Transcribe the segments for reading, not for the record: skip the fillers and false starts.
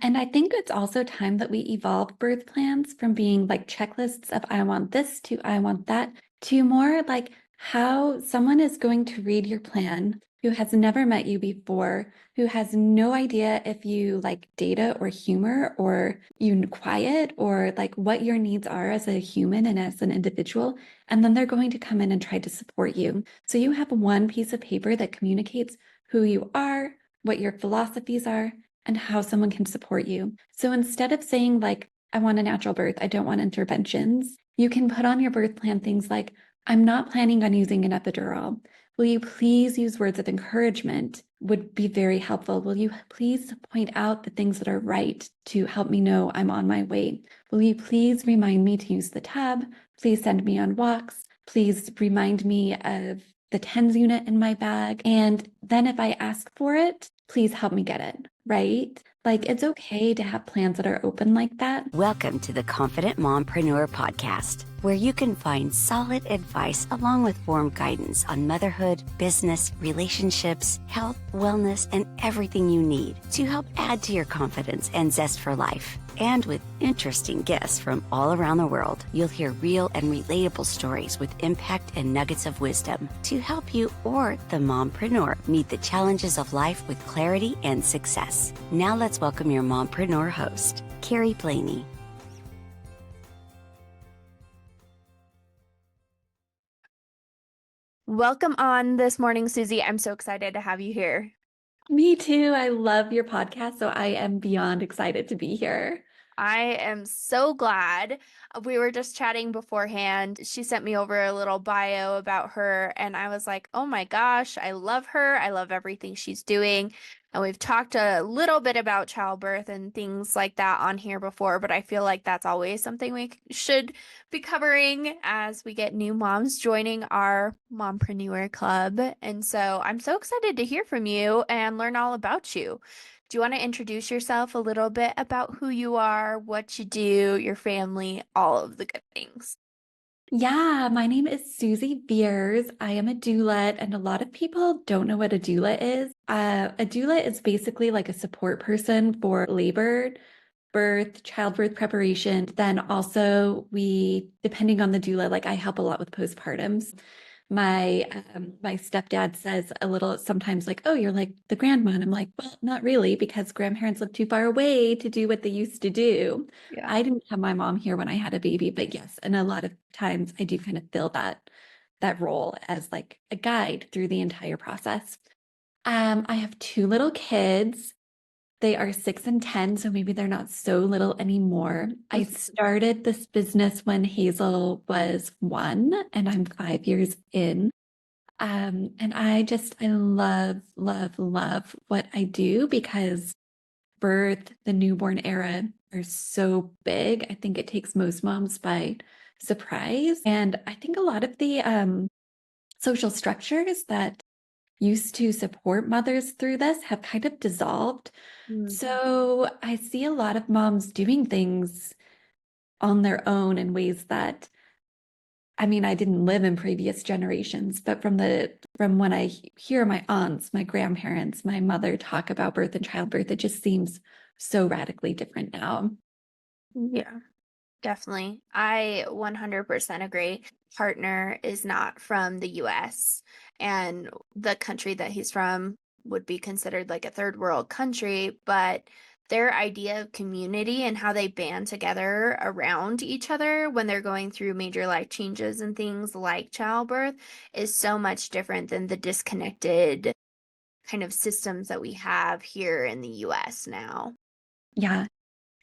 And I think it's also time that we evolve birth plans from being like checklists of I want this to I want that to more like how someone is going to read your plan who has never met you before, who has no idea if you like data or humor or you quiet or like what your needs are as a human and as an individual. And then they're going to come in and try to support you. So you have one piece of paper that communicates who you are, what your philosophies are, and how someone can support you. So instead of saying like, I want a natural birth, I don't want interventions, you can put on your birth plan things like, I'm not planning on using an epidural. Will you please use words of encouragement? Would be very helpful. Will you please point out the things that are right to help me know I'm on my way? Will you please remind me to use the tab? Please send me on walks. Please remind me of the TENS unit in my bag. And then if I ask for it, please help me get it, right? Like it's okay to have plans that are open like that. Welcome to the Confident Mompreneur Podcast, where you can find solid advice along with warm guidance on motherhood, business, relationships, health, wellness, and everything you need to help add to your confidence and zest for life. And with interesting guests from all around the world, you'll hear real and relatable stories with impact and nuggets of wisdom to help you or the mompreneur meet the challenges of life with clarity and success. Now let's welcome your mompreneur host, Carrie Blaney. Welcome on this morning, Suzzie. I'm so excited to have you here. Me too. I love your podcast, so I am beyond excited to be here. I am so glad. We were just chatting beforehand. She sent me over a little bio about her, and I was like, oh my gosh, I love her. I love everything she's doing. And we've talked a little bit about childbirth and things like that on here before, but I feel like that's always something we should be covering as we get new moms joining our Mompreneur Club. And so I'm so excited to hear from you and learn all about you. Do you want to introduce yourself a little bit about who you are, what you do, your family, all of the good things? Yeah, my name is Suzzie Vehrs. I am a doula, and a lot of people don't know what a doula is. A doula is basically like a support person for labor, birth, childbirth preparation. Then also depending on the doula, like I help a lot with postpartums. My stepdad says a little sometimes like, oh, you're like the grandma. And I'm like, well, not really, because grandparents live too far away to do what they used to do. Yeah. I didn't have my mom here when I had a baby, but yes, and a lot of times I do kind of fill that role as like a guide through the entire process. I have two little kids. They are 6 and 10, so maybe they're not so little anymore. I started this business when Hazel was 1, and I'm 5 years in. And I love, love, love what I do because birth, the newborn era are so big. I think it takes most moms by surprise. And I think a lot of the social structures that used to support mothers through this have kind of dissolved. So I see a lot of moms doing things on their own in ways that, I mean, I didn't live in previous generations, but from when I hear my aunts, my grandparents, my mother talk about birth and childbirth, it just seems so radically different now. Yeah, definitely. I 100% agree. Partner is not from the US, and the country that he's from would be considered like a third world country, but their idea of community and how they band together around each other when they're going through major life changes and things like childbirth is so much different than the disconnected kind of systems that we have here in the US now. Yeah.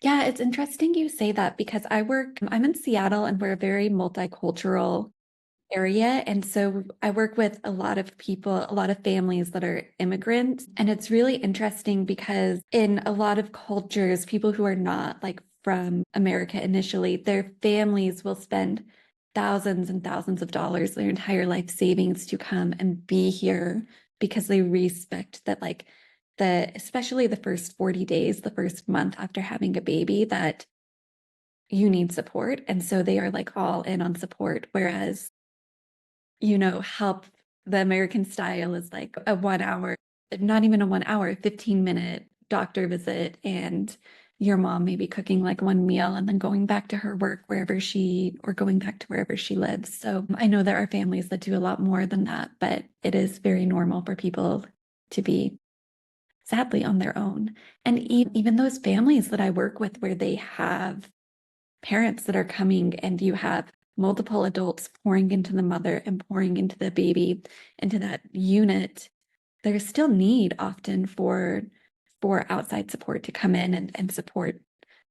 Yeah, it's interesting you say that because I'm in Seattle and we're a very multicultural area. And so I work with a lot of people, a lot of families that are immigrants. And it's really interesting because in a lot of cultures, people who are not like from America initially, their families will spend thousands and thousands of dollars, their entire life savings to come and be here because they respect that like especially the first 40 days, the first month after having a baby, that you need support. And so they are like all in on support. Whereas help the American style is like a 1 hour, not even a 1 hour, 15-minute doctor visit and your mom maybe cooking like one meal and then going back to her work going back to wherever she lives. So I know there are families that do a lot more than that, but it is very normal for people to be sadly on their own. And even those families that I work with where they have parents that are coming and you have multiple adults pouring into the mother and pouring into the baby, into that unit, there's still need often for outside support to come in and support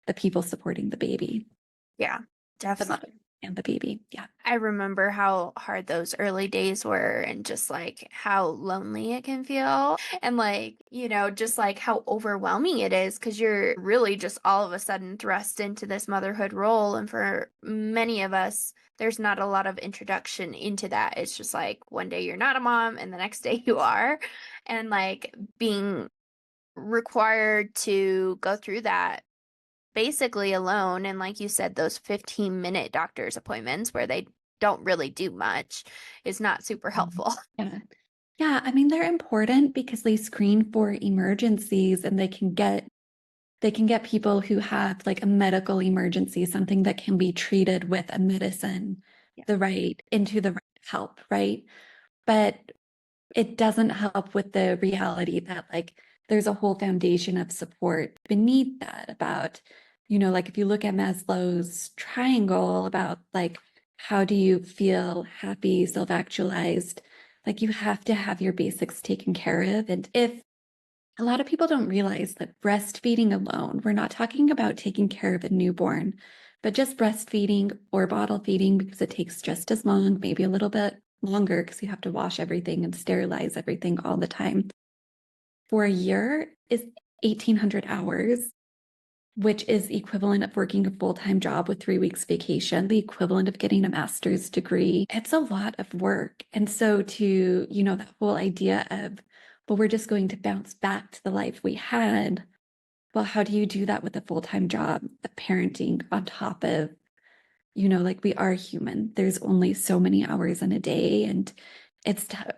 the people supporting the baby, Yeah, the definitely. mother and the baby. Yeah. I remember how hard those early days were and just like how lonely it can feel and like, just like how overwhelming it is because you're really just all of a sudden thrust into this motherhood role. And for many of us, there's not a lot of introduction into that. It's just like one day you're not a mom and the next day you are. And like being required to go through that basically alone. And like you said, those 15-minute doctor's appointments where they don't really do much is not super helpful. Yeah. Yeah. I mean, they're important because they screen for emergencies and they can get people who have like a medical emergency, something that can be treated with a medicine, Yeah. into the right help, right? But it doesn't help with the reality that like there's a whole foundation of support beneath that about, like if you look at Maslow's triangle about like how do you feel happy, self-actualized, like you have to have your basics taken care of. And if a lot of people don't realize that breastfeeding alone, we're not talking about taking care of a newborn, but just breastfeeding or bottle feeding because it takes just as long, maybe a little bit longer because you have to wash everything and sterilize everything all the time. For a year is 1,800 hours, which is equivalent of working a full-time job with 3 weeks vacation, the equivalent of getting a master's degree. It's a lot of work. And so to, that whole idea of, well, we're just going to bounce back to the life we had. Well, how do you do that with a full-time job, of parenting on top of, like we are human. There's only so many hours in a day. And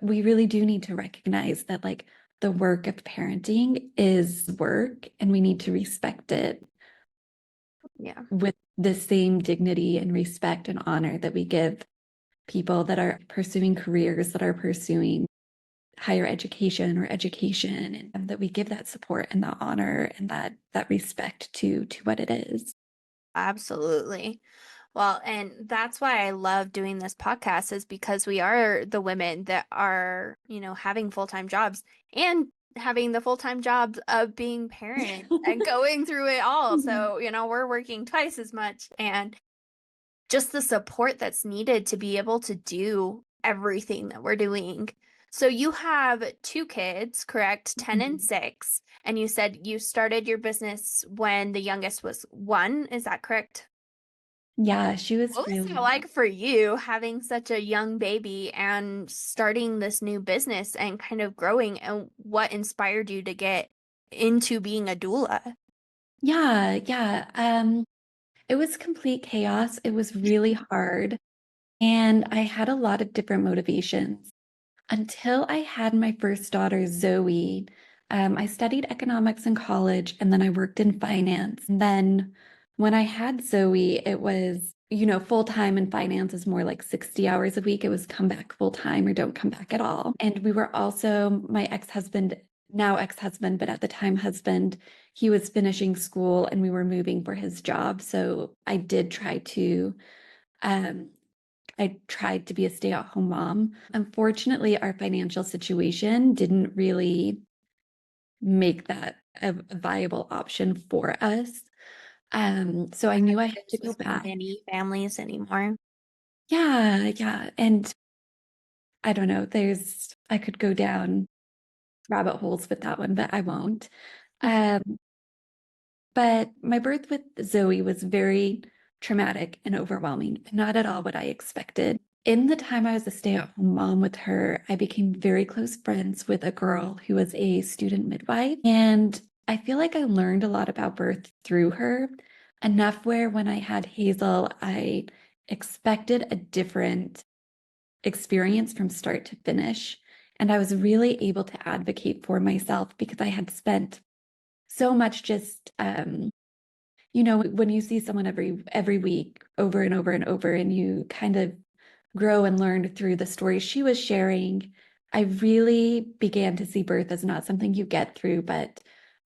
we really do need to recognize that like the work of parenting is work and we need to respect it Yeah. with the same dignity and respect and honor that we give people that are pursuing careers, that are pursuing higher education or education, and that we give that support and that honor and that respect to what it is. Absolutely. Well, and that's why I love doing this podcast is because we are the women that are, having full-time jobs and having the full-time jobs of being parents and going through it all. So, we're working twice as much and just the support that's needed to be able to do everything that we're doing. So you have two kids, correct? 10 and 6. And you said you started your business when the youngest was 1. Is that correct? Yeah, she was What was really it like for you having such a young baby and starting this new business and kind of growing? And what inspired you to get into being a doula? yeah, yeah. It was complete chaos. It was really hard. And I had a lot of different motivations. Until I had my first daughter, Zoe, I studied economics in college and then I worked in finance. And then when I had Zoe, it was, full time in finance is more like 60 hours a week. It was come back full time or don't come back at all. And we were also, my ex-husband, now ex-husband, but at the time husband, he was finishing school and we were moving for his job. So um, I tried to be a stay-at-home mom. Unfortunately, our financial situation didn't really make that a viable option for us. So I knew I had to go With back. many families anymore. Yeah, yeah. And I don't know, I could go down rabbit holes with that one, but I won't. Um, but my birth with Zoe was very traumatic and overwhelming, not at all what I expected. In the time I was a stay-at-home mom with her, I became very close friends with a girl who was a student midwife. And I feel like I learned a lot about birth through her, enough where when I had Hazel, I expected a different experience from start to finish. And I was really able to advocate for myself because I had spent so much just when you see someone every week over and over and over, and you kind of grow and learn through the stories she was sharing, I really began to see birth as not something you get through, but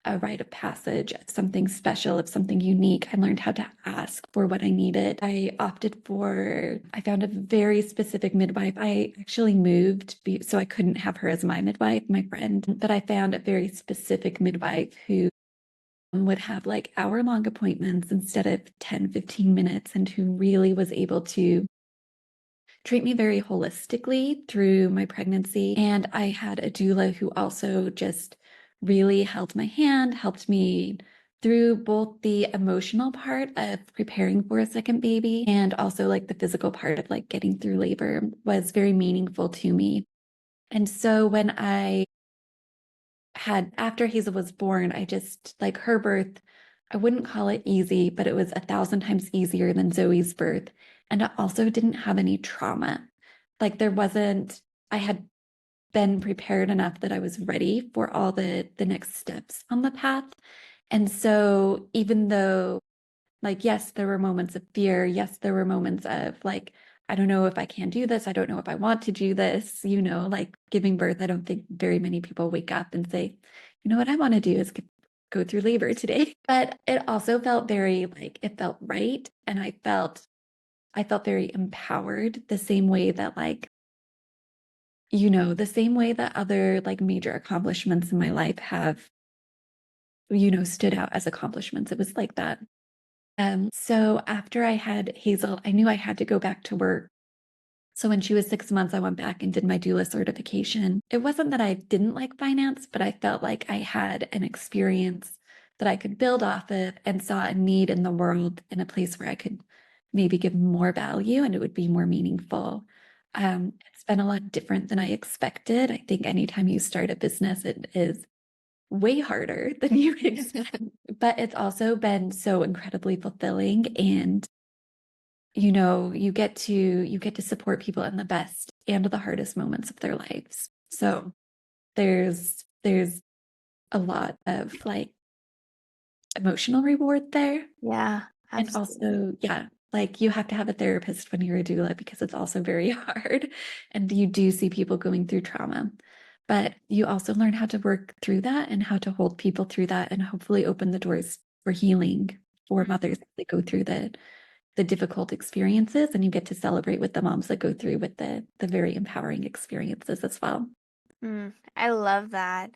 a rite of passage, something special, of something unique. I learned how to ask for what I needed. I found a very specific midwife. I actually moved so I couldn't have her as my midwife, my friend, but I found a very specific midwife who would have like hour-long appointments instead of 10, 15 minutes, and who really was able to treat me very holistically through my pregnancy. And I had a doula who also just really held my hand, helped me through both the emotional part of preparing for a second baby and also like the physical part of like getting through labor was very meaningful to me. And so when after Hazel was born, I just like her birth, I wouldn't call it easy, but it was 1,000 times easier than Zoe's birth. And it also didn't have any trauma. Like I had been prepared enough that I was ready for all the next steps on the path. And so even though, like, yes, there were moments of fear, yes, there were moments of like, I don't know if I can do this, I don't know if I want to do this, like giving birth. I don't think very many people wake up and say, what I want to do is go through labor today. But it also felt very like it felt right, and I felt very empowered, the same way that the same way that other like major accomplishments in my life have, stood out as accomplishments. It was like that. So after I had Hazel, I knew I had to go back to work. So when she was 6 months, I went back and did my doula certification. It wasn't that I didn't like finance, but I felt like I had an experience that I could build off of and saw a need in the world in a place where I could maybe give more value and it would be more meaningful. It's been a lot different than I expected. I think anytime you start a business, it is way harder than you expect, but it's also been so incredibly fulfilling. And you get to support people in the best and the hardest moments of their lives. So there's a lot of like emotional reward there. Yeah, And absolutely. also, yeah, like you have to have a therapist when you're a doula because it's also very hard. And you do see people going through trauma. But you also learn how to work through that and how to hold people through that and hopefully open the doors for healing for mothers as they go through the difficult experiences, and you get to celebrate with the moms that go through with the very empowering experiences as well. I love that.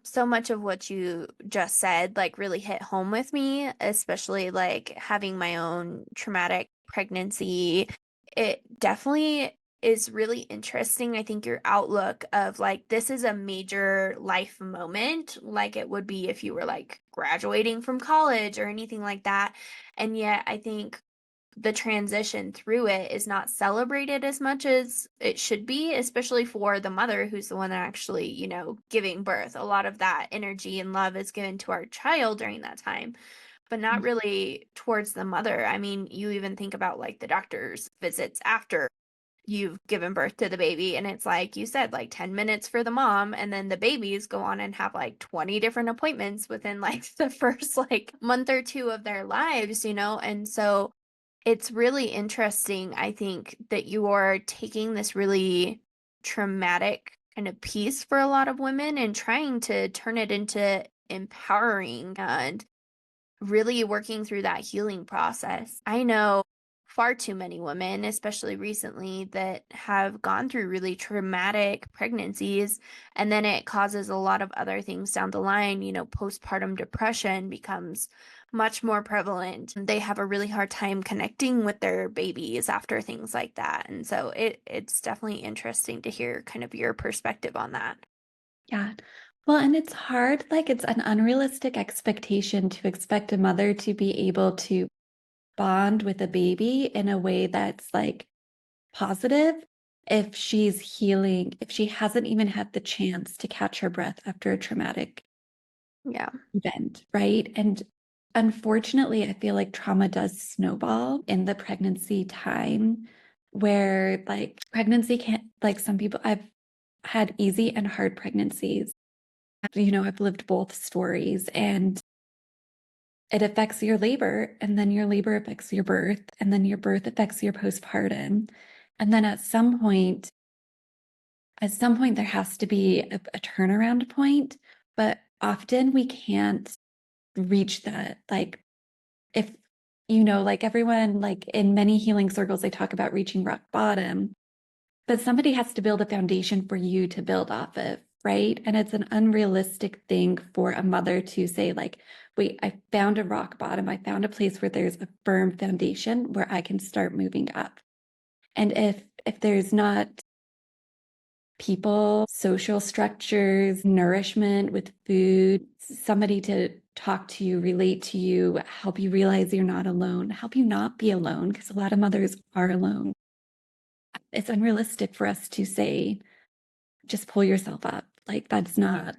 So much of what you just said, like, really hit home with me, especially like having my own traumatic pregnancy. It definitely is really interesting. I think your outlook of like, this is a major life moment, like it would be if you were like graduating from college or anything like that. And yet, I think the transition through it is not celebrated as much as it should be, especially for the mother who's the one that actually, giving birth. A lot of that energy and love is given to our child during that time, but not really towards the mother. I mean, you even think about like the doctor's visits after you've given birth to the baby, and it's like you said, like 10 minutes for the mom, and then the babies go on and have like 20 different appointments within like the first like month or two of their lives, and so it's really interesting, I think, that you are taking this really traumatic kind of piece for a lot of women and trying to turn it into empowering and really working through that healing process. I know far too many women, especially recently, that have gone through really traumatic pregnancies, and then it causes a lot of other things down the line. Postpartum depression becomes much more prevalent. They have a really hard time connecting with their babies after things like that. And so it's definitely interesting to hear kind of your perspective on that. Yeah. Well, and it's hard, like it's an unrealistic expectation to expect a mother to be able to bond with a baby in a way that's like positive if she's healing, if she hasn't even had the chance to catch her breath after a traumatic Yeah. event, right? And unfortunately, I feel like trauma does snowball in the pregnancy time, where like pregnancy can't, like some people, I've had easy and hard pregnancies. I've lived both stories, and it affects your labor, and then your labor affects your birth, and then your birth affects your postpartum. And then at some point there has to be a turnaround point, but often we can't reach that. Like if like everyone, like in many healing circles, they talk about reaching rock bottom, but somebody has to build a foundation for you to build off of, right? And it's an unrealistic thing for a mother to say, like, wait, I found a rock bottom. I found a place where there's a firm foundation where I can start moving up. And if there's not people, social structures, nourishment with food, somebody to talk to you, relate to you, help you realize you're not alone, help you not be alone, because a lot of mothers are alone. It's unrealistic for us to say, just pull yourself up. Like that's not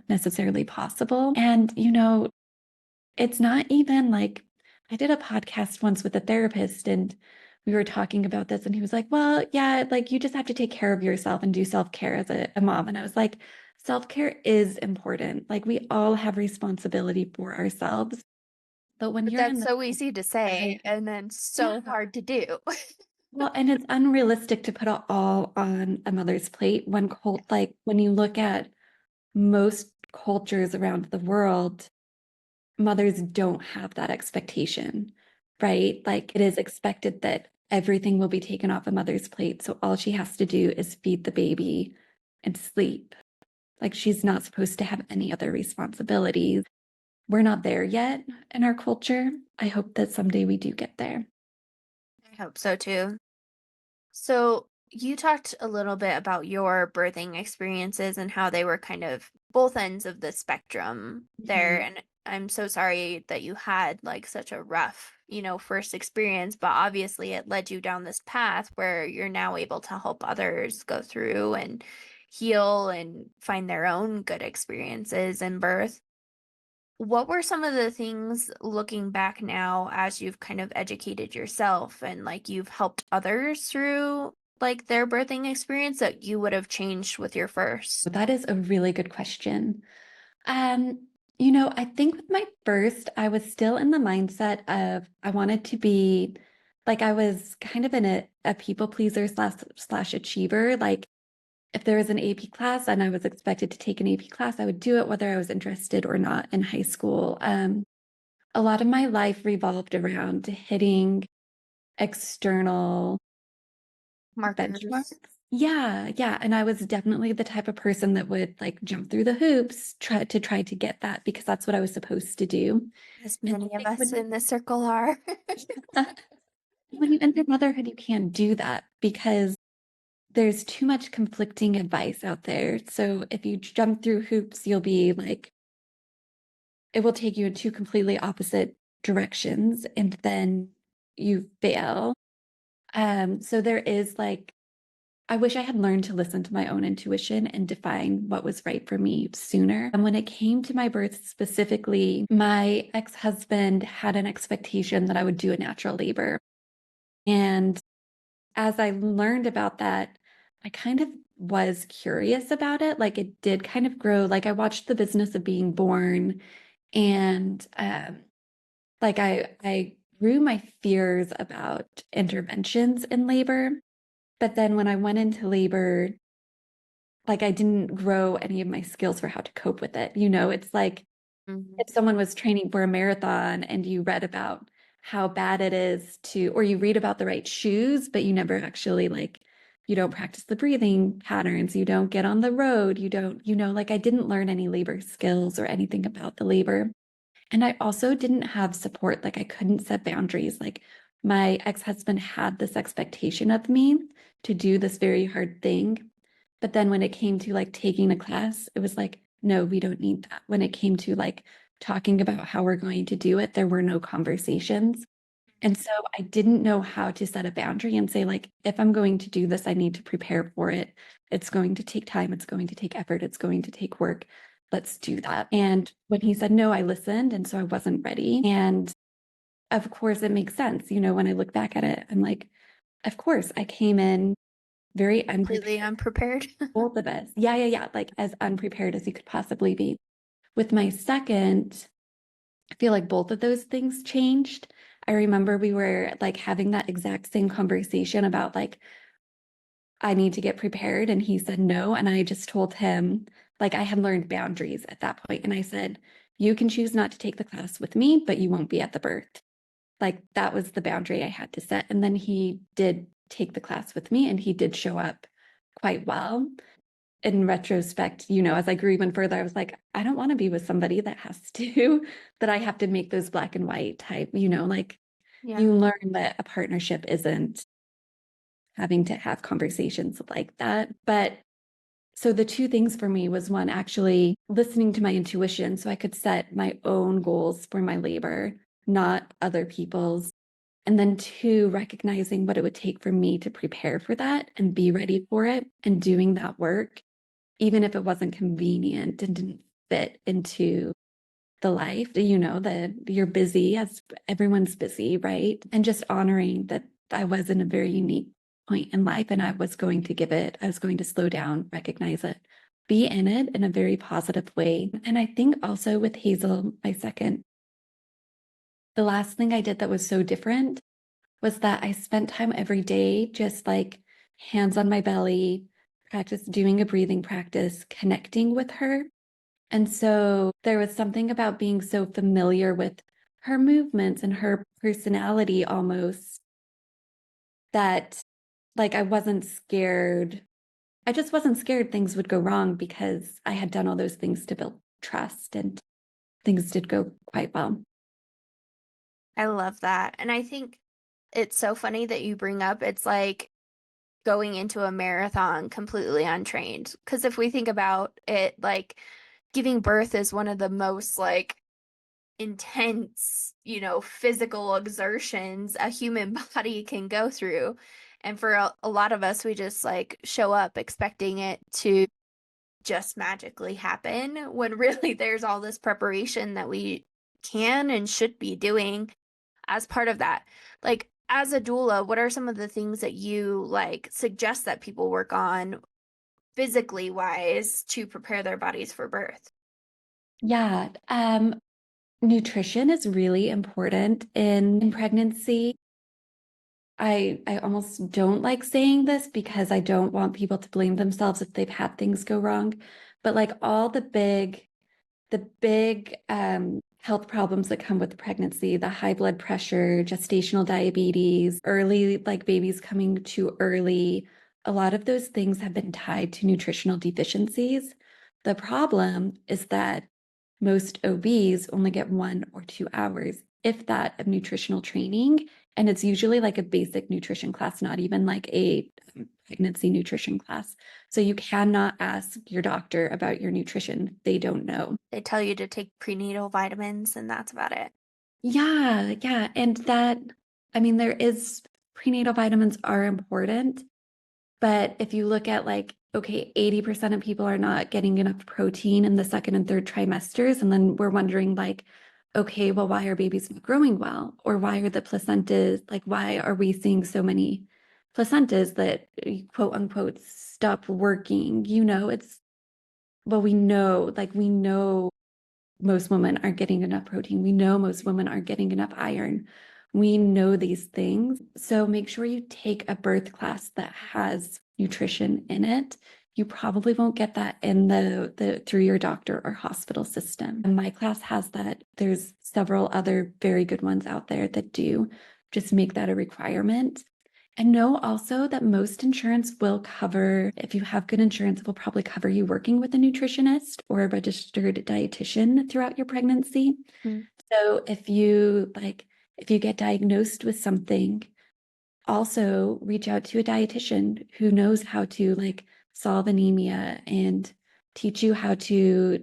necessarily possible. And it's not even like I did a podcast once with a therapist and we were talking about this and he was like, well, yeah, like you just have to take care of yourself and do self-care as a mom. And I was like, self-care is important. Like we all have responsibility for ourselves. But when But you're in that's the so easy to say and then so hard to do. well, and it's unrealistic to put it all on a mother's plate like when you look at most cultures around the world, mothers don't have that expectation, right? Like it is expected that everything will be taken off a mother's plate. So all she has to do is feed the baby and sleep. Like she's not supposed to have any other responsibilities. We're not there yet in our culture. I hope that someday we do get there. I hope so too. So, you talked a little bit about your birthing experiences and how they were kind of both ends of the spectrum there. Mhm. And I'm so sorry that you had like such a rough, first experience, but obviously it led you down this path where you're now able to help others go through and heal and find their own good experiences in birth. What were some of the things looking back now as you've kind of educated yourself and like you've helped others through like their birthing experience that you would have changed with your first? That is a really good question. Um, I think with my first, I was still in the mindset of I wanted to be like I was kind of in a people pleaser slash achiever. Like if there was an AP class and I was expected to take an AP class, I would do it whether I was interested or not in high school. A lot of my life revolved around hitting external benchmarks. Markers. Yeah, yeah. And I was definitely the type of person that would like jump through the hoops, try to get that because that's what I was supposed to do. As And many I of think us in this circle are. when you enter motherhood, you can't do that because there's too much conflicting advice out there. So if you jump through hoops, you'll be like, it will take you in two completely opposite directions, and then you fail. So there is like I wish I had learned to listen to my own intuition and define what was right for me sooner. And when it came to my birth specifically, my ex-husband had an expectation that I would do a natural labor. And as I learned about that, I kind of was curious about it. Like it did kind of grow. Like I watched The Business of Being Born and like I grew my fears about interventions in labor. But then when I went into labor, like I didn't grow any of my skills for how to cope with it. It's like Mhm. if someone was training for a marathon and you read about how bad it is or you read about the right shoes, but you never actually you don't practice the breathing patterns, you don't get on the road, you don't, like I didn't learn any labor skills or anything about the labor. And I also didn't have support. Like I couldn't set boundaries. Like my ex-husband had this expectation of me to do this very hard thing. But then when it came to like taking a class, it was like, no, we don't need that. When it came to like talking about how we're going to do it, there were no conversations. And so I didn't know how to set a boundary and say, like, if I'm going to do this, I need to prepare for it. It's going to take time. It's going to take effort. It's going to take work. Let's do that. And when he said no, I listened. And so I wasn't ready. And of course, it makes sense. When I look back at it, I'm like, of course, I came in very Completely unprepared, unprepared. both of us. Yeah, yeah, yeah. Like as unprepared as you could possibly be. With my second, I feel like both of those things changed. I remember we were like having that exact same conversation about like, I need to get prepared. And he said no. And I just told him, like, I had learned boundaries at that point. And I said, you can choose not to take the class with me, but you won't be at the birth. Like, that was the boundary I had to set. And then he did take the class with me and he did show up quite well. In retrospect, as I grew even further, I was like, I don't want to be with somebody that has to, that I have to make those black and white type, like Yeah. you learn that a partnership isn't having to have conversations like that. But so the two things for me was one, actually listening to my intuition so I could set my own goals for my labor, not other people's. And then two, recognizing what it would take for me to prepare for that and be ready for it and doing that work, even if it wasn't convenient and didn't fit into the life, that you're busy as everyone's busy, right? And just honoring that I was in a very unique point in life and I was going to slow down, recognize it, be in it in a very positive way. And I think also with Hazel, my second, the last thing I did that was so different was that I spent time every day just like hands on my belly, practice doing a breathing practice, connecting with her. And so there was something about being so familiar with her movements and her personality almost that like I wasn't scared. I just wasn't scared things would go wrong because I had done all those things to build trust and things did go quite well. I love that. And I think it's so funny that you bring up it's like going into a marathon completely untrained. Because if we think about it, like giving birth is one of the most like intense, physical exertions a human body can go through. And for a lot of us, we just like show up expecting it to just magically happen when really there's all this preparation that we can and should be doing as part of that. Like, as a doula, what are some of the things that you like suggest that people work on physically wise to prepare their bodies for birth? Yeah, nutrition is really important in pregnancy. I almost don't like saying this because I don't want people to blame themselves if they've had things go wrong. But like all the big health problems that come with pregnancy, the high blood pressure, gestational diabetes, early like babies coming too early, a lot of those things have been tied to nutritional deficiencies. The problem is that most OBs only get 1 or 2 hours, if that, of nutritional training. And it's usually like a basic nutrition class, not even like a pregnancy nutrition class. So you cannot ask your doctor about your nutrition. They don't know. They tell you to take prenatal vitamins, and that's about it. Yeah, yeah. And that, I mean, prenatal vitamins are important. But if you look at like, okay, 80% of people are not getting enough protein in the second and third trimesters. And then we're wondering like, okay, well, why are babies not growing well? Or why are the placentas, like, why are we seeing so many placentas that quote unquote stop working? We know most women aren't getting enough protein. We know most women aren't getting enough iron. We know these things. So make sure you take a birth class that has nutrition in it. You probably won't get that in the through your doctor or hospital system. And my class has that. There's several other very good ones out there that do. Just make that a requirement. And know also that most insurance will cover, if you have good insurance, it will probably cover you working with a nutritionist or a registered dietitian throughout your pregnancy. Mm. So if you get diagnosed with something, also reach out to a dietitian who knows how to like solve anemia and teach you how to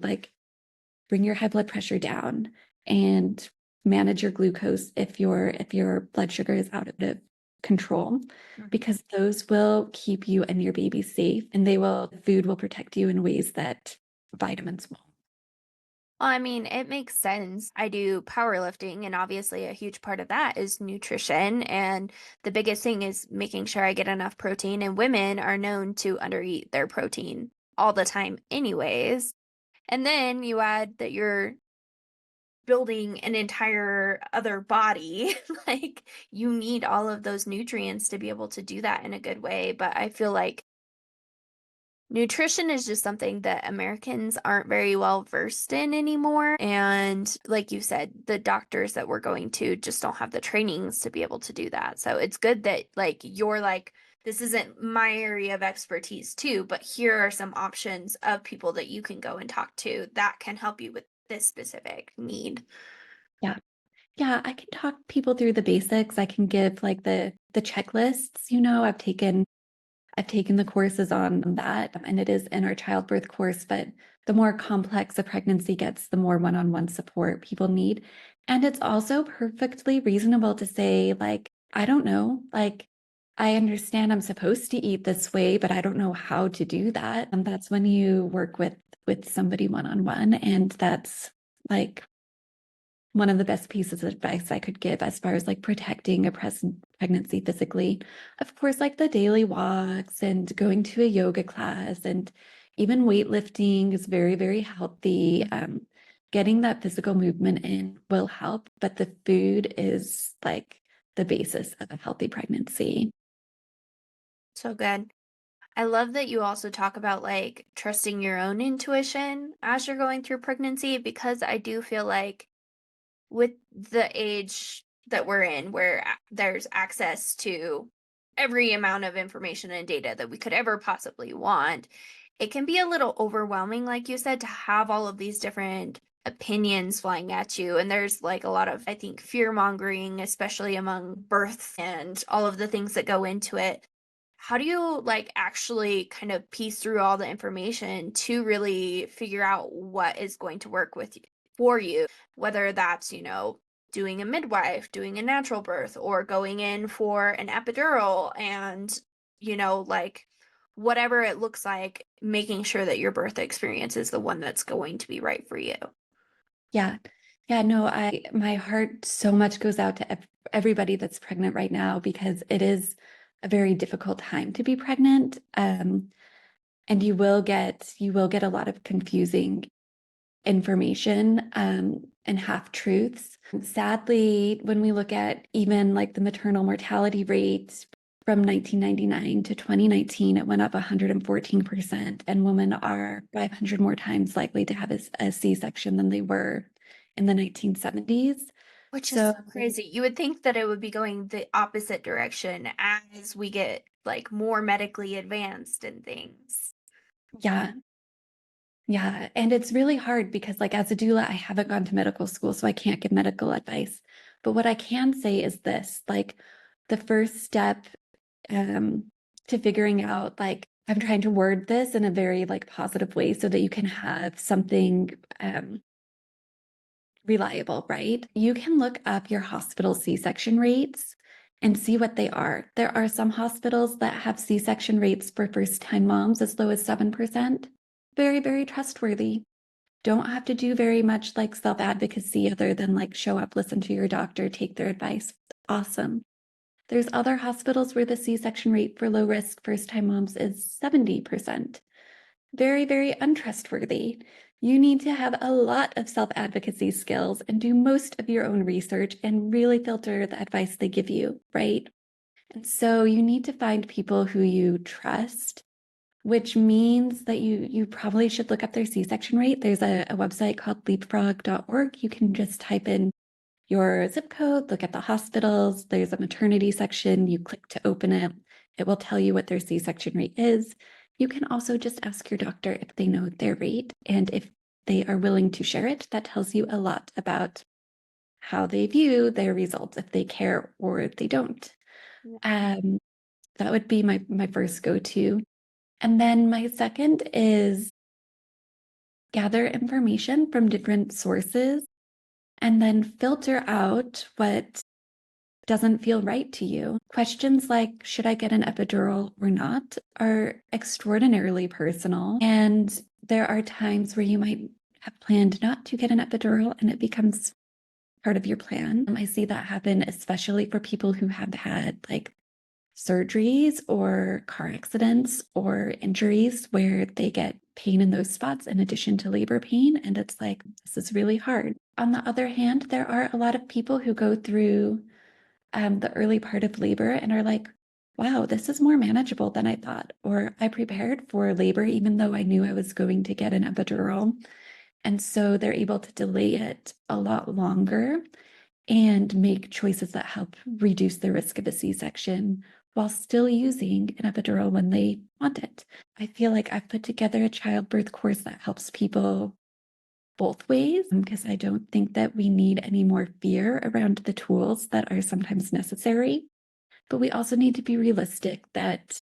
like bring your high blood pressure down and manage your glucose if your blood sugar is out of control, because those will keep you and your baby safe, and food will protect you in ways that vitamins won't. Well, I mean, it makes sense. I do powerlifting, and obviously, a huge part of that is nutrition. And the biggest thing is making sure I get enough protein. And women are known to undereat their protein all the time, anyways. And then you add that you're building an entire other body. Like, you need all of those nutrients to be able to do that in a good way. But I feel like nutrition is just something that Americans aren't very well versed in anymore. And like you said, the doctors that we're going to just don't have the trainings to be able to do that. So it's good that like you're like, this isn't my area of expertise too, but here are some options of people that you can go and talk to that can help you with this specific need. Yeah. Yeah, I can talk people through the basics. I can give like the checklists, I've taken the courses on that, and it is in our childbirth course, but the more complex a pregnancy gets, the more one-on-one support people need. And it's also perfectly reasonable to say, like, I don't know, like, I understand I'm supposed to eat this way, but I don't know how to do that. And that's when you work with somebody one-on-one. And that's like one of the best pieces of advice I could give as far as like protecting a pregnancy physically. Of course, like the daily walks and going to a yoga class and even weightlifting is very, very healthy. Getting that physical movement in will help, but the food is like the basis of a healthy pregnancy. So good. I love that you also talk about like trusting your own intuition as you're going through pregnancy, because I do feel like with the age that we're in, where there's access to every amount of information and data that we could ever possibly want, it can be a little overwhelming, like you said, to have all of these different opinions flying at you. And there's like a lot of, I think, fear mongering, especially among birth and all of the things that go into it. How do you like actually kind of piece through all the information to really figure out what is going to work with you for you, whether that's, doing a midwife, doing a natural birth, or going in for an epidural and, like whatever it looks like, making sure that your birth experience is the one that's going to be right for you. Yeah. Yeah, no, my heart so much goes out to everybody that's pregnant right now because it is a very difficult time to be pregnant. And you will get a lot of confusing information and half truths. Sadly, when we look at even like the maternal mortality rate from 1999 to 2019, it went up 114%, and women are 500 more times likely to have a C-section than they were in the 1970s. Which is So, so crazy. You would think that it would be going the opposite direction as we get like more medically advanced and things. yeah, yeah. And it's really hard because, like, as a doula, I haven't gone to medical school, so I can't give medical advice. But what I can say is this, like, the first step um, to figuring out, like, I'm trying to word this in a very like positive way so that you can have something reliable, right? You can look up your hospital C-section rates and see what they are. There are some hospitals that have C-section rates for first-time moms as low as 7%. Very, very trustworthy. Don't have to do very much like self-advocacy other than like show up, listen to your doctor, take their advice. Awesome. There's other hospitals where the C-section rate for low-risk first-time moms is 70%. Very, very untrustworthy. You need to have a lot of self-advocacy skills and do most of your own research and really filter the advice they give you, right? And so you need to find people who you trust, which means that you probably should look up their C-section rate. There's a website called leapfrog.org. You can just type in your zip code, look at the hospitals. There's a maternity section. You click to open it. It will tell you what their C-section rate is. You can also just ask your doctor if they know their rate, and if they are willing to share it, that tells you a lot about how they view their results, if they care or if they don't. Um, that would be my first go-to. And then my second is gather information from different sources and then filter out what doesn't feel right to you. Questions like, should I get an epidural or not, are extraordinarily personal. And there are times where you might have planned not to get an epidural and it becomes part of your plan. I see that happen, especially for people who have had like surgeries or car accidents or injuries where they get pain in those spots in addition to labor pain. And it's like, this is really hard. On the other hand, there are a lot of people who go through the early part of labor and are like, wow, this is more manageable than I thought. Or I prepared for labor even though I knew I was going to get an epidural. And so they're able to delay it a lot longer and make choices that help reduce the risk of a C-section while still using an epidural when they want it. I feel like I've put together a childbirth course that helps people both ways because I don't think that we need any more fear around the tools that are sometimes necessary. But we also need to be realistic that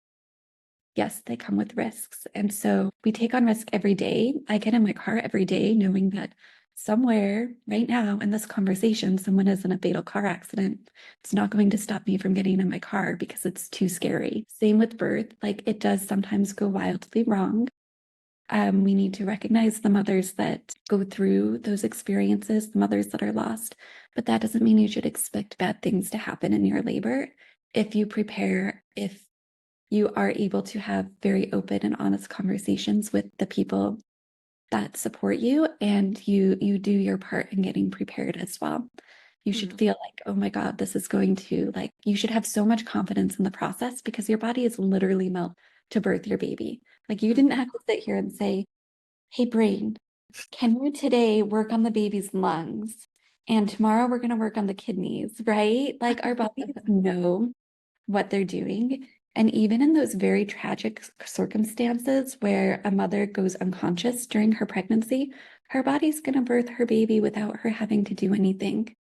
yes, they come with risks. And so we take on risk every day. I get in my car every day knowing that somewhere right now in this conversation, someone is in a fatal car accident. It's not going to stop me from getting in my car because it's too scary. Same with birth. Like it does sometimes go wildly wrong. We need to recognize the mothers that go through those experiences, the mothers that are lost, but that doesn't mean you should expect bad things to happen in your labor. If you prepare, if you are able to have very open and honest conversations with the people that support you and you do your part in getting prepared as well. You should feel like, oh my God, this is going to like, you should have so much confidence in the process because your body is literally built to birth your baby. Like you didn't have to sit here and say, hey brain, can you today work on the baby's lungs? And tomorrow we're going to work on the kidneys, right? Like our bodies know what they're doing. And even in those very tragic circumstances where a mother goes unconscious during her pregnancy, her body's going to birth her baby without her having to do anything,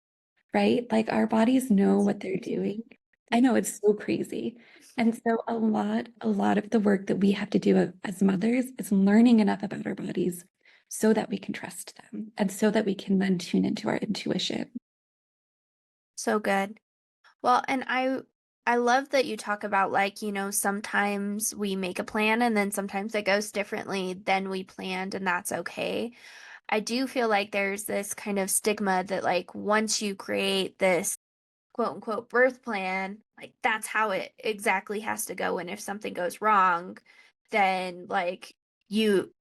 right? Like our bodies know what they're doing. I know it's so crazy. And so a lot of the work that we have to do as mothers is learning enough about our bodies so that we can trust them and so that we can then tune into our intuition. So good. Well, and I love that you talk about like, you know, sometimes we make a plan and then sometimes it goes differently than we planned, and that's okay. I do feel like there's this kind of stigma that like once you create this quote unquote birth plan, like that's how it exactly has to go. And if something goes wrong, then like you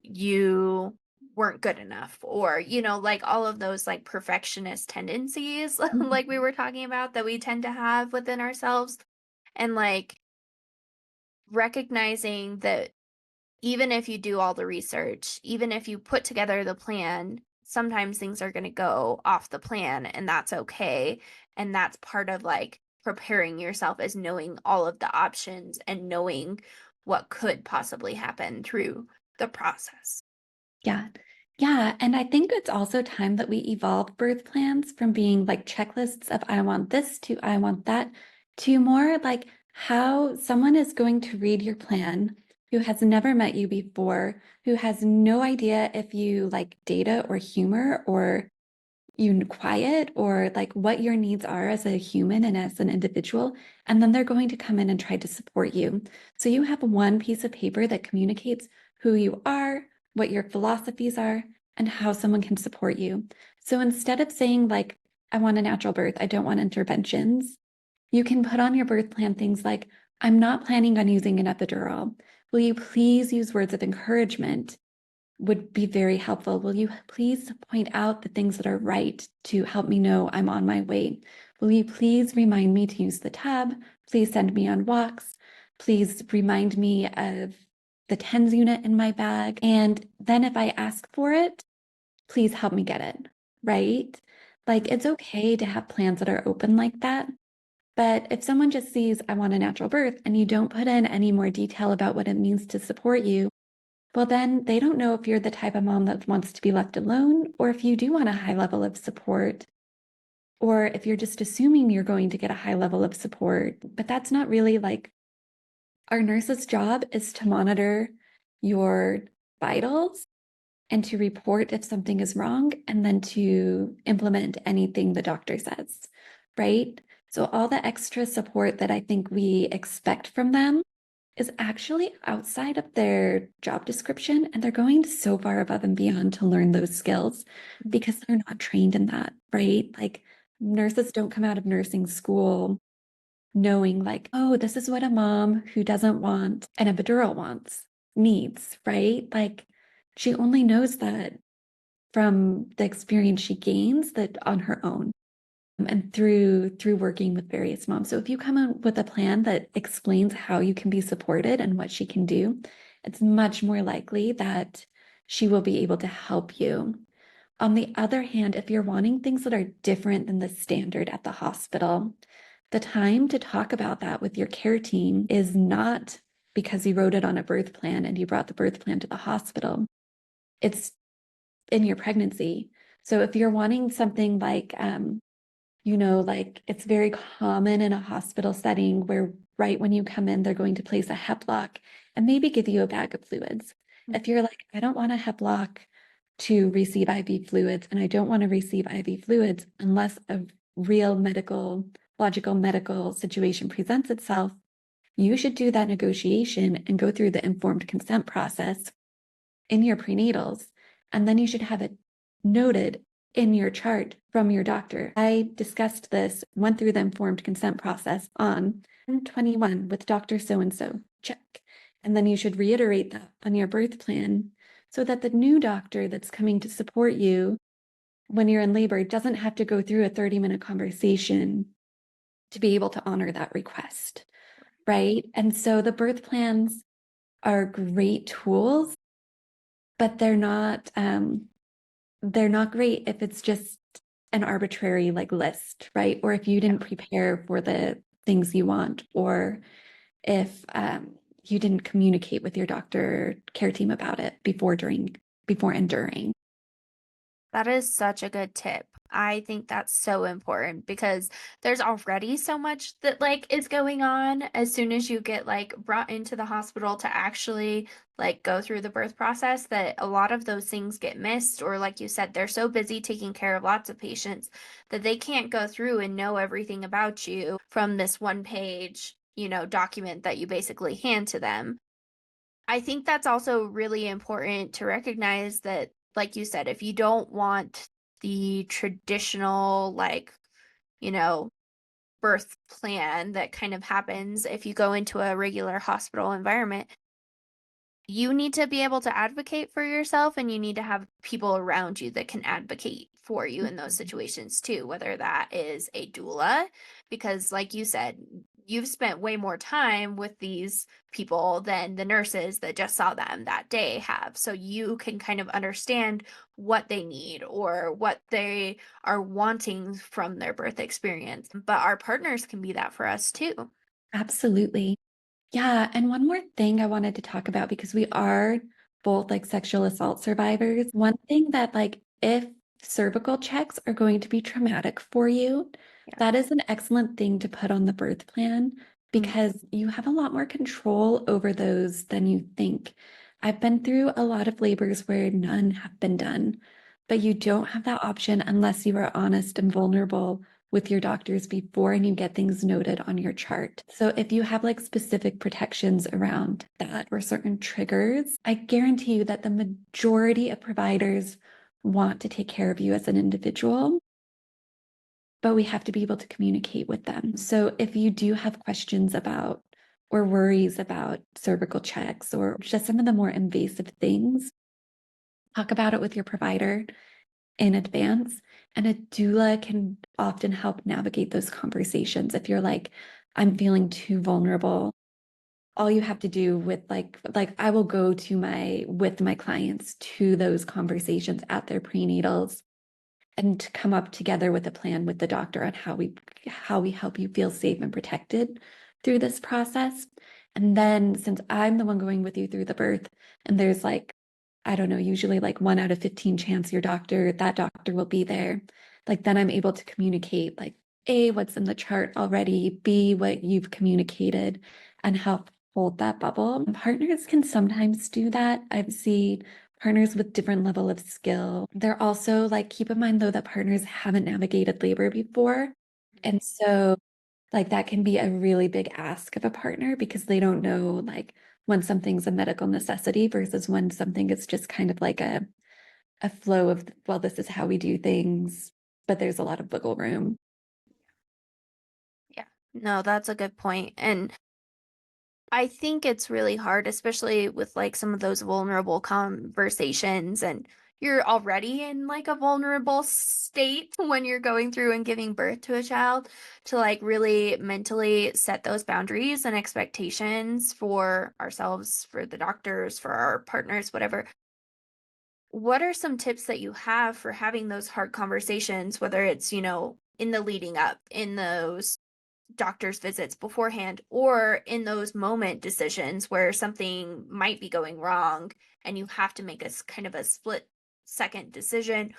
weren't good enough, or you know, like all of those like perfectionist tendencies like we were talking about that we tend to have within ourselves. And like recognizing that even if you do all the research, even if you put together the plan, sometimes things are going to go off the plan, and that's okay. And that's part of like preparing yourself, as knowing all of the options and knowing what could possibly happen through the process. Yeah. Yeah. And I think it's also time that we evolve birth plans from being like checklists of I want this to I want that to more like how someone is going to read your plan who has never met you before, who has no idea if you like data or humor or you quiet or like what your needs are as a human and as an individual. And then they're going to come in and try to support you. So you have one piece of paper that communicates who you are, what your philosophies are, and how someone can support you. So instead of saying like, I want a natural birth, I don't want interventions, you can put on your birth plan things like, I'm not planning on using an epidural. Will you please use words of encouragement? Would be very helpful. Will you please point out the things that are right to help me know I'm on my way? Will you please remind me to use the tab? Please send me on walks. Please remind me of the TENS unit in my bag. And then if I ask for it, please help me get it, right? Like it's okay to have plans that are open like that. But if someone just sees, I want a natural birth, and you don't put in any more detail about what it means to support you, well, then they don't know if you're the type of mom that wants to be left alone, or if you do want a high level of support, or if you're just assuming you're going to get a high level of support. But that's not really like our nurse's job is to monitor your vitals and to report if something is wrong and then to implement anything the doctor says, right? So all the extra support that I think we expect from them is actually outside of their job description, and they're going so far above and beyond to learn those skills because they're not trained in that, right? Like nurses don't come out of nursing school knowing like, oh, this is what a mom who doesn't want an epidural needs, right? Like she only knows that from the experience she gains that on her own and through working with various moms. So if you come in with a plan that explains how you can be supported and what she can do, it's much more likely that she will be able to help you. On the other hand, if you're wanting things that are different than the standard at the hospital, the time to talk about that with your care team is not because you wrote it on a birth plan and you brought the birth plan to the hospital. It's in your pregnancy. So if you're wanting something like, like it's very common in a hospital setting where right when you come in, they're going to place a hep lock and maybe give you a bag of fluids. If you're like, I don't want a hep lock to receive IV fluids, and I don't want to receive IV fluids unless a real logical medical situation presents itself, you should do that negotiation and go through the informed consent process in your prenatals. And then you should have it noted in your chart from your doctor. I discussed this, went through the informed consent process on 21 with Dr. So-and-so, check. And then you should reiterate that on your birth plan so that the new doctor that's coming to support you when you're in labor doesn't have to go through a 30-minute conversation to be able to honor that request, right? And so the birth plans are great tools, but they're not great if it's just an arbitrary like list, right? Or if you didn't prepare for the things you want, or if you didn't communicate with your doctor care team about it before and during. That is such a good tip. I think that's so important because there's already so much that like is going on as soon as you get like brought into the hospital to actually like go through the birth process, that a lot of those things get missed, or like you said, they're so busy taking care of lots of patients that they can't go through and know everything about you from this one page, document that you basically hand to them. I think that's also really important to recognize that, like you said, if you don't want the traditional, like, you know, birth plan that kind of happens if you go into a regular hospital environment, you need to be able to advocate for yourself, and you need to have people around you that can advocate for you in those situations too, whether that is a doula, because like you said, you've spent way more time with these people than the nurses that just saw them that day have. So you can kind of understand what they need or what they are wanting from their birth experience. But our partners can be that for us too. Absolutely. Yeah, and one more thing I wanted to talk about because we are both like sexual assault survivors. One thing that like if cervical checks are going to be traumatic for you, Yeah. that is an excellent thing to put on the birth plan Mm. because you have a lot more control over those than you think. I've been through a lot of labors where none have been done, but you don't have that option unless you are honest and vulnerable with your doctors before and you get things noted on your chart. So if you have like specific protections around that or certain triggers, I guarantee you that the majority of providers want to take care of you as an individual, but we have to be able to communicate with them. So if you do have questions about or worries about cervical checks or just some of the more invasive things, talk about it with your provider in advance. And a doula can often help navigate those conversations. If you're like, I'm feeling too vulnerable, all you have to do with like I will go to with my clients to those conversations at their prenatals and to come up together with a plan with the doctor on how we help you feel safe and protected through this process. And then since I'm the one going with you through the birth, and there's like, I don't know, usually like 1 out of 15 chance that doctor will be there. Like then I'm able to communicate like A, what's in the chart already, B, what you've communicated, and help hold that bubble. Partners can sometimes do that. I've seen partners with different level of skill. They're also like, keep in mind though, that partners haven't navigated labor before. And so like that can be a really big ask of a partner because they don't know like when something's a medical necessity versus when something is just kind of like a flow of, well, this is how we do things, but there's a lot of wiggle room. Yeah. No, that's a good point. And I think it's really hard, especially with like some of those vulnerable conversations, and you're already in like a vulnerable state when you're going through and giving birth to a child, to like really mentally set those boundaries and expectations for ourselves, for the doctors, for our partners, whatever. What are some tips that you have for having those hard conversations, whether it's, in the leading up, in those doctor's visits beforehand, or in those moment decisions where something might be going wrong and you have to make a kind of a split second decision?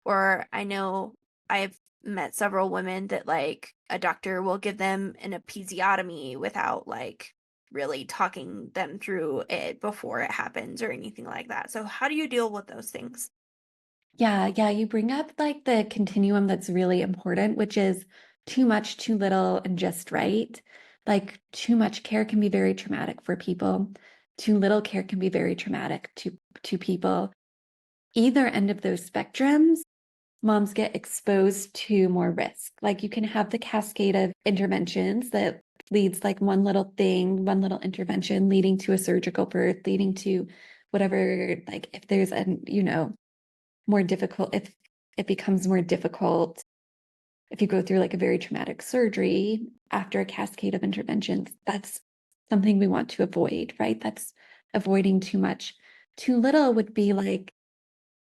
Or I know I've met several women that like a doctor will give them an episiotomy without like really talking them through it before it happens or anything like that. So how do you deal with those things? Yeah, yeah, you bring up like the continuum that's really important, which is too much, too little, and just right. Like too much care can be very traumatic for people. Too little care can be very traumatic to people. Either end of those spectrums, moms get exposed to more risk. Like you can have the cascade of interventions that leads like one little thing, one little intervention leading to a surgical birth, leading to whatever, like if there's a, more difficult, if it becomes more difficult, if you go through like a very traumatic surgery after a cascade of interventions, that's something we want to avoid, right? That's avoiding too much. Too little would be like,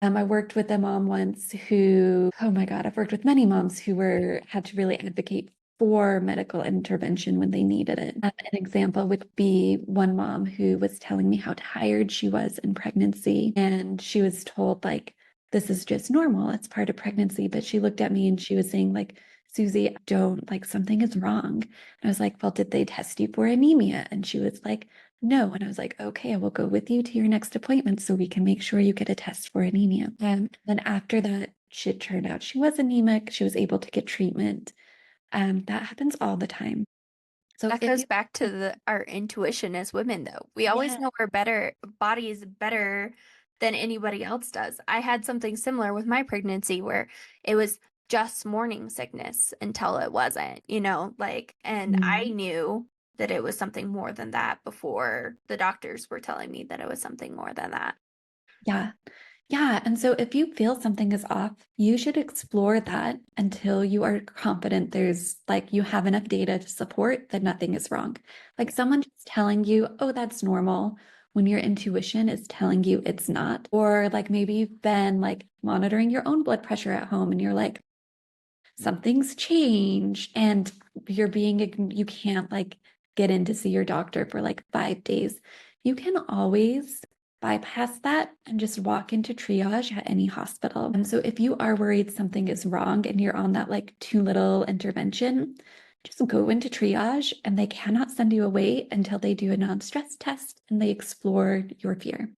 I worked with a mom once who, oh my God, I've worked with many moms who had to really advocate for medical intervention when they needed it. An example would be one mom who was telling me how tired she was in pregnancy. And she was told, like, this is just normal. It's part of pregnancy. But she looked at me and she was saying, like, Suzzie, don't, like, something is wrong. And I was like, well, did they test you for anemia? And she was like, no. And I was like, okay, I will go with you to your next appointment so we can make sure you get a test for anemia. And then after that, it turned out she was anemic. She was able to get treatment. That happens all the time. So That if goes you, back to our intuition as women, though. We always yeah, know our body is better than anybody else does. I had something similar with my pregnancy where it was just morning sickness until it wasn't, like, and I mm, knew that it was something more than that before the doctors were telling me that it was something more than that. yeah, yeah. And so if you feel something is off, you should explore that until you are confident there's like you have enough data to support that nothing is wrong. Like someone just telling you, oh, that's normal, when your intuition is telling you it's not. Or like maybe you've been like monitoring your own blood pressure at home and you're like, something's changed and you can't like get in to see your doctor for like 5 days. You can always bypass that and just walk into triage at any hospital. And so if you are worried something is wrong and you're on that like too little intervention, just go into triage and they cannot send you away until they do a non-stress test and they explore your fear.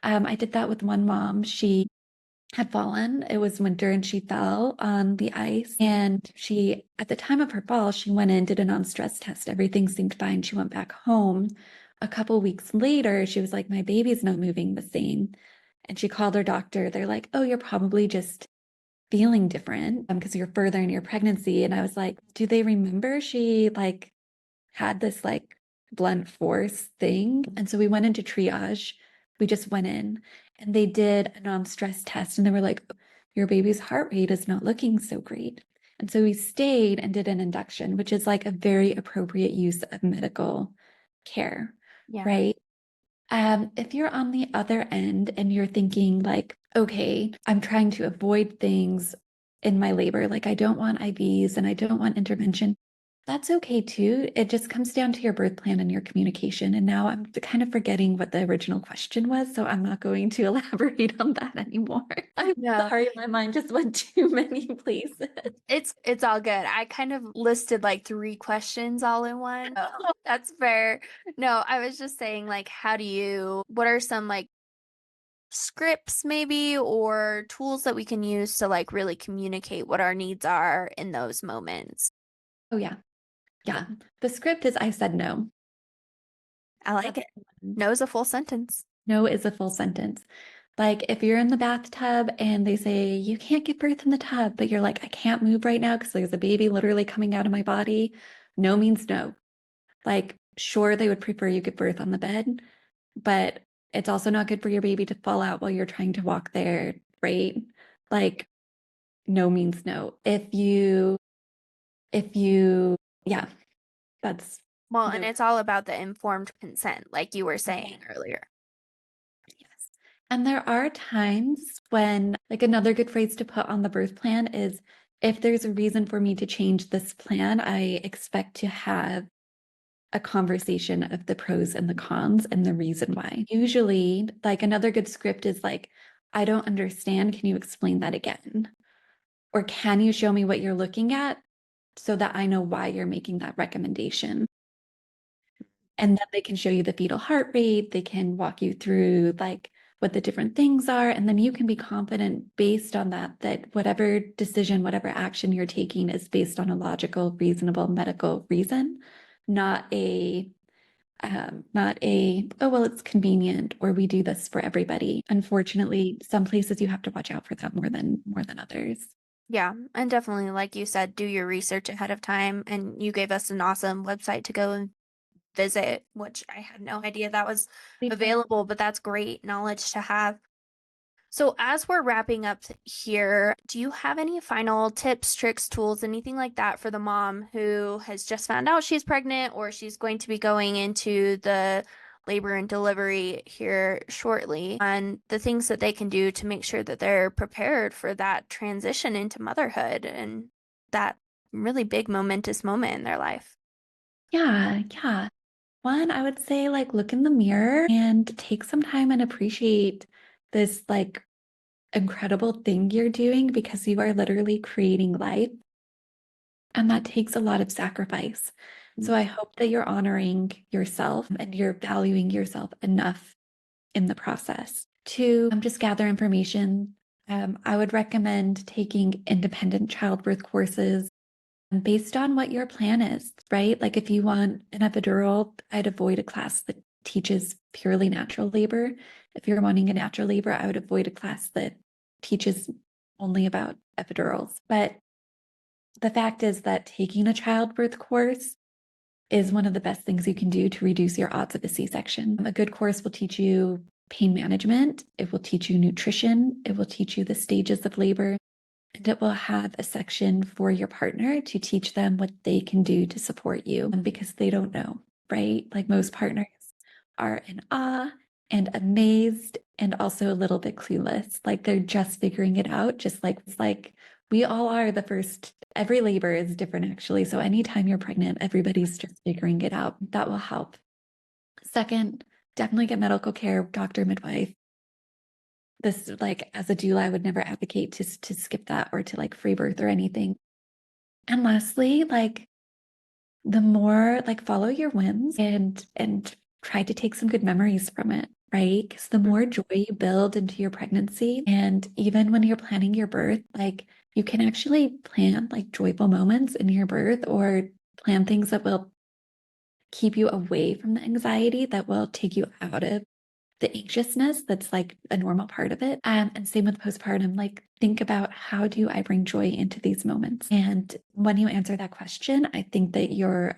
I did that with one mom. She had fallen. It was winter and she fell on the ice. And at the time of her fall, she went in, did a non-stress test. Everything seemed fine. She went back home. A couple weeks later, she was like, my baby's not moving the same. And she called her doctor. They're like, oh, you're probably just feeling different because you're further in your pregnancy. And I was like, do they remember she like had this like blunt force thing. And so we went into triage. We just went in and they did a non-stress test and they were like, your baby's heart rate is not looking so great. And so we stayed and did an induction, which is like a very appropriate use of medical care, Yeah. right? If you're on the other end and you're thinking like, okay, I'm trying to avoid things in my labor, like I don't want IVs and I don't want intervention, that's okay too. It just comes down to your birth plan and your communication. And now I'm kind of forgetting what the original question was, so I'm not going to elaborate on that anymore. I'm No, sorry, my mind just went too many places. it's all good. I kind of listed like three questions all in one. That's fair. No, I was just saying like what are some like scripts maybe or tools that we can use to like really communicate what our needs are in those moments? Oh yeah, yeah. The script is I said no. I like That's it. No is a full sentence. no is a full sentence. Like if you're in the bathtub and they say you can't give birth in the tub, but you're like, I can't move right now because there's a baby literally coming out of my body. no means no. Like, sure, they would prefer you give birth on the bed, but it's also not good for your baby to fall out while you're trying to walk there, right? Like, no means no. Yeah, that's Well, and no. it's all about the informed consent, like you were saying earlier. Yes. And there are times when, like, another good phrase to put on the birth plan is if there's a reason for me to change this plan, I expect to have a conversation of the pros and the cons and the reason why. Usually, like, another good script is like, I don't understand. Can you explain that again? Or can you show me what you're looking at so that I know why you're making that recommendation? And then they can show you the fetal heart rate. They can walk you through like what the different things are. And then you can be confident based on that, that whatever decision, whatever action you're taking is based on a logical, reasonable medical reason, not a oh, well, it's convenient or we do this for everybody. Unfortunately, some places you have to watch out for that more than others. Yeah, and definitely, like you said, do your research ahead of time. And you gave us an awesome website to go and visit, which I had no idea that was available, but that's great knowledge to have. So, as we're wrapping up here, do you have any final tips, tricks, tools, anything like that for the mom who has just found out she's pregnant or she's going to be going into the labor and delivery here shortly, and the things that they can do to make sure that they're prepared for that transition into motherhood and that really big momentous moment in their life? Yeah. One, I would say like look in the mirror and take some time and appreciate this like incredible thing you're doing because you are literally creating life. And that takes a lot of sacrifice. So I hope that you're honoring yourself and you're valuing yourself enough in the process. To just gather information, I would recommend taking independent childbirth courses based on what your plan is, right? Like if you want an epidural, I'd avoid a class that teaches purely natural labor. If you're wanting a natural labor, I would avoid a class that teaches only about epidurals. But the fact is that taking a childbirth course is one of the best things you can do to reduce your odds of a C-section. A good course will teach you pain management, it will teach you nutrition, it will teach you the stages of labor, and it will have a section for your partner to teach them what they can do to support you because they don't know, right? Like most partners are in awe and amazed and also a little bit clueless. Like they're just figuring it out, just like it's like we all are the first. Every labor is different, actually. So anytime you're pregnant, everybody's just figuring it out. That will help. Second, definitely get medical care, doctor, midwife. This, like, as a doula, I would never advocate to skip that or to like free birth or anything. And lastly, like the more like follow your whims and try to take some good memories from it, right? Because the more joy you build into your pregnancy, and even when you're planning your birth, like you can actually plan like joyful moments in your birth or plan things that will keep you away from the anxiety, that will take you out of the anxiousness that's like a normal part of it. And same with postpartum, like think about how do I bring joy into these moments? And when you answer that question, I think that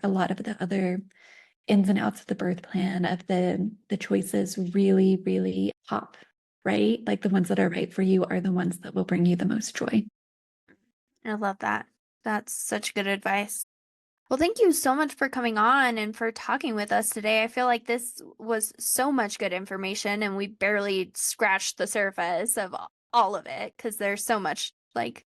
a lot of the other ins and outs of the birth plan, of the choices really, really pop, right? Like the ones that are right for you are the ones that will bring you the most joy. I love that. That's such good advice. Well, thank you so much for coming on and for talking with us today. I feel like this was so much good information and we barely scratched the surface of all of it because there's so much like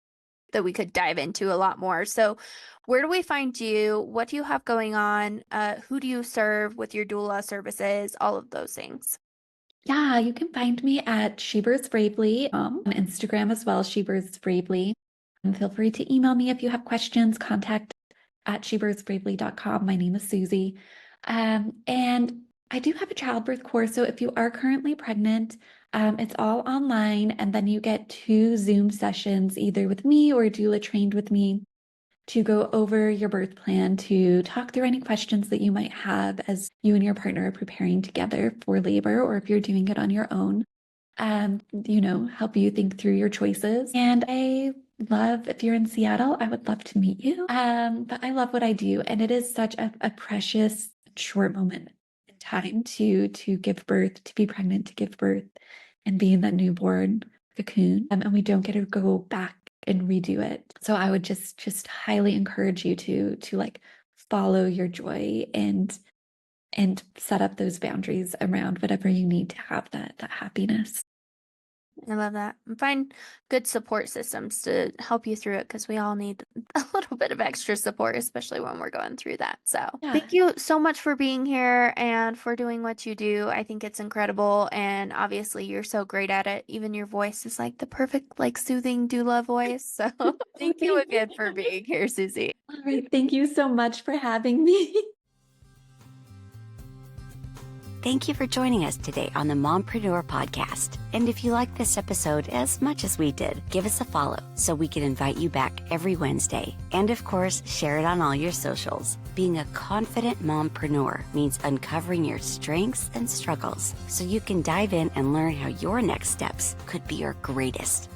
that we could dive into a lot more. So, where do we find you? What do you have going on? Who do you serve with your doula services? All of those things. Yeah, you can find me at She Births Bravely on Instagram as well, She Births Bravely. And feel free to email me if you have questions, contact at shebirthsbravely.com. My name is Susie. And I do have a childbirth course. So if you are currently pregnant, it's all online. And then you get 2 Zoom sessions, either with me or a doula trained with me, to go over your birth plan, to talk through any questions that you might have as you and your partner are preparing together for labor, or if you're doing it on your own, help you think through your choices. And I love, if you're in Seattle, I would love to meet you. But I love what I do. And it is such a precious short moment in time to give birth, to be pregnant, to give birth and be in that newborn cocoon. And we don't get to go back and redo it. So I would just highly encourage you to like follow your joy and set up those boundaries around whatever you need to have that happiness. I love that. And find good support systems to help you through it because we all need a little bit of extra support, especially when we're going through that. So, Yeah. thank you so much for being here and for doing what you do. I think it's incredible. And obviously, you're so great at it. Even your voice is like the perfect, like, soothing doula voice. So, thank you again for being here, Suzzie. All right. Thank you so much for having me. Thank you for joining us today on the Mompreneur Podcast. And if you like this episode as much as we did, give us a follow so we can invite you back every Wednesday. And of course, share it on all your socials. Being a confident mompreneur means uncovering your strengths and struggles so you can dive in and learn how your next steps could be your greatest.